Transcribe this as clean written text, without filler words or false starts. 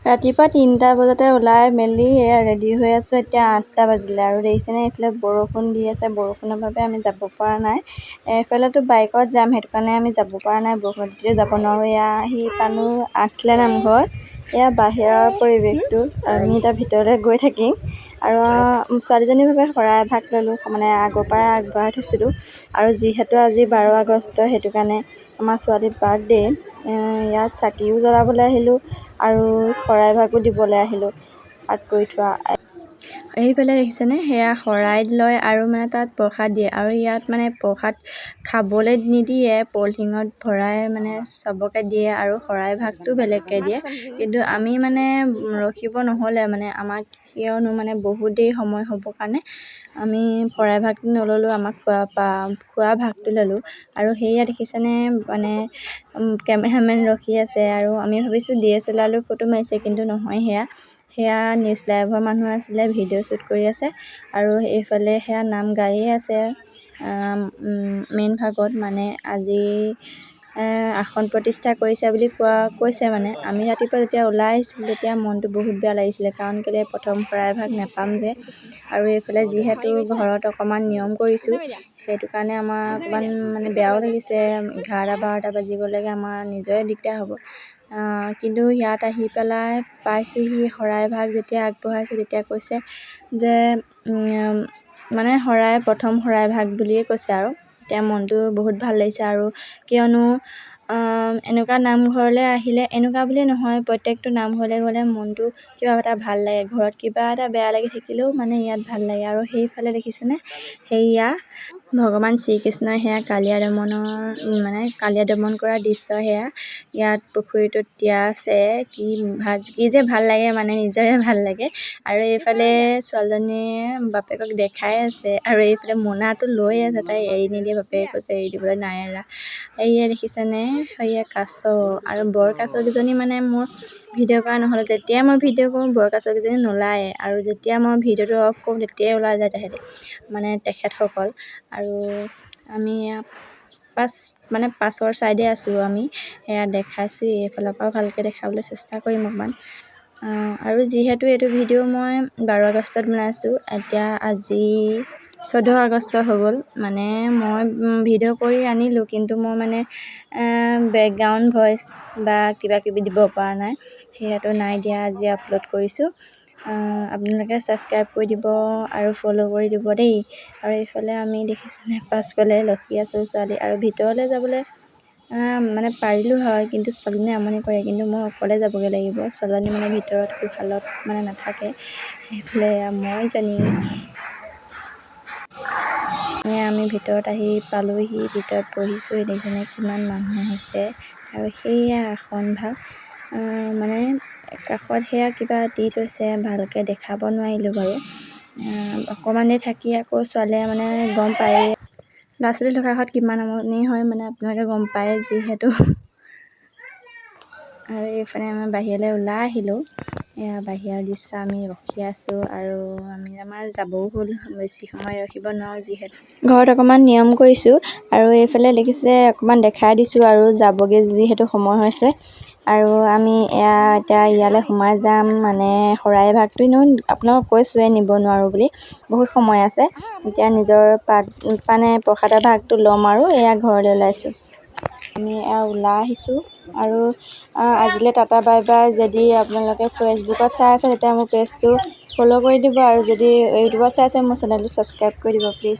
ৰাতিপুৱা ৩টা বজাতে ওলাই মেলি ৰেডি হৈ আছোঁ। এতিয়া ৮টা বাজিলে আৰু দেখিছেনে এইফালে বৰষুণ দি আছে। বৰষুণৰ বাবে আমি যাব পৰা নাই। এইফালেতো বাইকত যাম, সেইটো কাৰণে আমি যাব পৰা নাই। বৰষুণতে যাব নোৱাৰোঁ। এয়া আহি পালোঁ আঠখিলা নামঘৰ। এয়া বাহিৰৰ পৰিৱেশটো, আমি এতিয়া ভিতৰলৈ গৈ থাকিম। আৰু ছোৱালীজনীৰ বাবে শৰাই এভাগ ল'লোঁ, মানে আগৰ পৰাই আগবঢ়াই থৈছিলোঁ। আৰু যিহেতু আজি 12 আগষ্ট, সেইটো কাৰণে আমাৰ ছোৱালীৰ বাৰ্থডে'। ইয়াত চাকিও জ্বলাবলৈ আহিলোঁ আৰু শৰাই এভাগো দিবলৈ আহিলোঁ আৰ্ট কৰি থোৱা। এইফালে দেখিছেনে, সেয়া শৰাইত লয় আৰু মানে তাত প্ৰসাদ দিয়ে। আৰু ইয়াত মানে প্ৰসাদ খাবলৈ নিদিয়ে, পলিথিনত ভৰাই মানে চবকে দিয়ে আৰু শৰাই ভাগটো বেলেগকৈ দিয়ে। কিন্তু আমি মানে ৰখিব নহ'লে মানে আমাক, কিয়নো মানে বহুত দেৰি সময় হ'ব কাৰণে আমি শৰাই ভাগটো নল'লোঁ, আমাক খোৱা ভাগটো ল'লোঁ। আৰু সেয়া দেখিছেনে, মানে কেমেৰামেন ৰখি আছে আৰু আমি ভাবিছোঁ DSLR লৈ ফটো মাৰিছে, কিন্তু নহয়, সেয়া নিউজ লাইভৰ মানুহ আছিলে, ভিডিঅ' শ্বুট কৰি আছে। আৰু এইফালে সেয়া নাম গাইয়ে আছে মেইন ভাগত, মানে আজি আসন প্ৰতিষ্ঠা কৰিছে বুলি কৈছে। মানে আমি ৰাতিপুৱা যেতিয়া ওলাই আহিছিলোঁ তেতিয়া মনটো বহুত বেয়া লাগিছিলে, কাৰণ কেলৈ প্ৰথম শৰাই ভাগ নাপাম যে। আৰু এইফালে যিহেতু ঘৰত অকণমান নিয়ম কৰিছোঁ, সেইটো কাৰণে আমাৰ অকণমান মানে বেয়াও লাগিছে। 11-12টা বাজি গ'লেগৈ আমাৰ নিজৰে দিগদাৰ হ'ব। কিন্তু ইয়াত আহি পেলাই পাইছোঁহি, শৰাই ভাগ যেতিয়া আগবঢ়াইছোঁ তেতিয়া কৈছে যে মানে প্ৰথম শৰাই ভাগ বুলিয়ে কৈছে। আৰু এতিয়া মনটো বহুত ভাল লাগিছে। আৰু কিয়নো এনেকুৱা নামঘৰলৈ আহিলে, এনেকুৱা বুলিয়ে নহয়, প্ৰত্যেকটো নামঘৰলৈ গ'লে মনটো কিবা এটা ভাল লাগে। ঘৰত কিবা এটা বেয়া লাগি থাকিলেও মানে ইয়াত ভাল লাগে। আৰু সেইফালে দেখিছেনে, সেয়া ভগৱান শ্ৰীকৃষ্ণই সেয়া কালিয়া দমন কৰা দৃশ্য। সেয়া ইয়াত পুখুৰীটোত দিয়া আছে, কি যে ভাল লাগে, মানে নিজৰে ভাল লাগে। আৰু এইফালে ছোৱালীজনীয়ে বাপেকক দেখাই আছে আৰু এইফালে মোনাটো লৈ আছে, তাই এৰি নিদিয়ে, বাপেকে কৈছে এৰি দিবলৈ নাই এৰা। সেয়া দেখিছেনে, সেয়া কাছ আৰু বৰ কাছকেইজনী, মানে মোৰ ভিডিঅ' কৰা নহ'লে, যেতিয়াই মই ভিডিঅ' কৰোঁ বৰ কাছকেইজনী নোলায়ে, আৰু যেতিয়া মই ভিডিঅ'টো অফ কৰোঁ তেতিয়াই ওলাই যায় তেখেতসকল। আৰু আমি পাছৰ ছাইডে আছোঁ, আমি সেয়া দেখাইছোঁ। এইফালৰ পৰাও ভালকৈ দেখাবলৈ চেষ্টা কৰিম অকণমান। আৰু যিহেতু এইটো ভিডিঅ' মই 12 আগষ্টত বনাইছোঁ, এতিয়া আজি 14 আগষ্ট হৈ গ'ল। মানে মই ভিডিঅ' কৰি আনিলোঁ, কিন্তু মই মানে বেকগ্ৰাউণ্ড ভইচ বা কিবাকিবি দিব পৰা নাই, সেয়াতো নাই দিয়া। আজি আপলোড কৰিছোঁ। আপোনালোকে ছাবস্ক্ৰাইব কৰি দিব আৰু ফ'ল' কৰি দিব দেই। আৰু এইফালে আমি দেখিছেনে পাছফালে ৰখি আছোঁ ছোৱালী। আৰু ভিতৰলৈ যাবলৈ মানে পাৰিলোঁ হয়, কিন্তু ছোৱালীজনীয়ে আমনি কৰে, কিন্তু মই অকলে যাবগৈ লাগিব। ছোৱালীজনী মানে ভিতৰত কোঠালত মানে নাথাকে। সেইফালে আমি ভিতৰত আহি পালোঁহি, ভিতৰত বহিছোঁ। দেখিছেনে কিমান মানুহ হৈছে। আৰু সেয়া আসন ভাগ, মানে কাষত সেয়া কিবা দি থৈছে, ভালকৈ দেখাব নোৱাৰিলোঁ বাৰু। অকণমান দেৰি থাকি আকৌ ছোৱালীয়ে মানে গম পায়েই, ল'ৰা ছোৱালী থকা ঘৰত কিমান আমনি হয়, মানে আপোনালোকে গম পায় যিহেতু। আৰু এইফালে আমি বাহিৰলৈ ওলাই আহিলোঁ। এয়া বাহিৰৰ দৃশ্য, আমি ৰখি আছোঁ। আৰু আমাৰ যাবও হ'ল, বেছি সময় ৰখিব নোৱাৰোঁ, যিহেতু ঘৰত অকণমান নিয়ম কৰিছোঁ। আৰু এইফালে দেখিছে অকণমান দেখাই দিছোঁ, আৰু যাবগৈ যিহেতু সময় হৈছে। আৰু আমি এতিয়া ইয়ালৈ সোমাই যাম, মানে শৰাই ভাগটো এনেও আপোনালোকক কৈছোঁৱে নিব নোৱাৰোঁ বুলি, বহুত সময় আছে। এতিয়া নিজৰ প্ৰসাদৰ ভাগটো ল'ম আৰু এয়া ঘৰলৈ ওলাইছোঁ। আমি ওলাই আহিছোঁ। আৰু আজিলৈ টাটা বাই বাই। যদি আপোনালোকে ফেচবুকত চাই আছে তেতিয়া মোৰ পেজটো ফ'ল' কৰি দিব, আৰু যদি ইউটিউবত চাই আছে মোৰ চেনেলটো ছাবস্ক্ৰাইব কৰি দিব প্লিজ।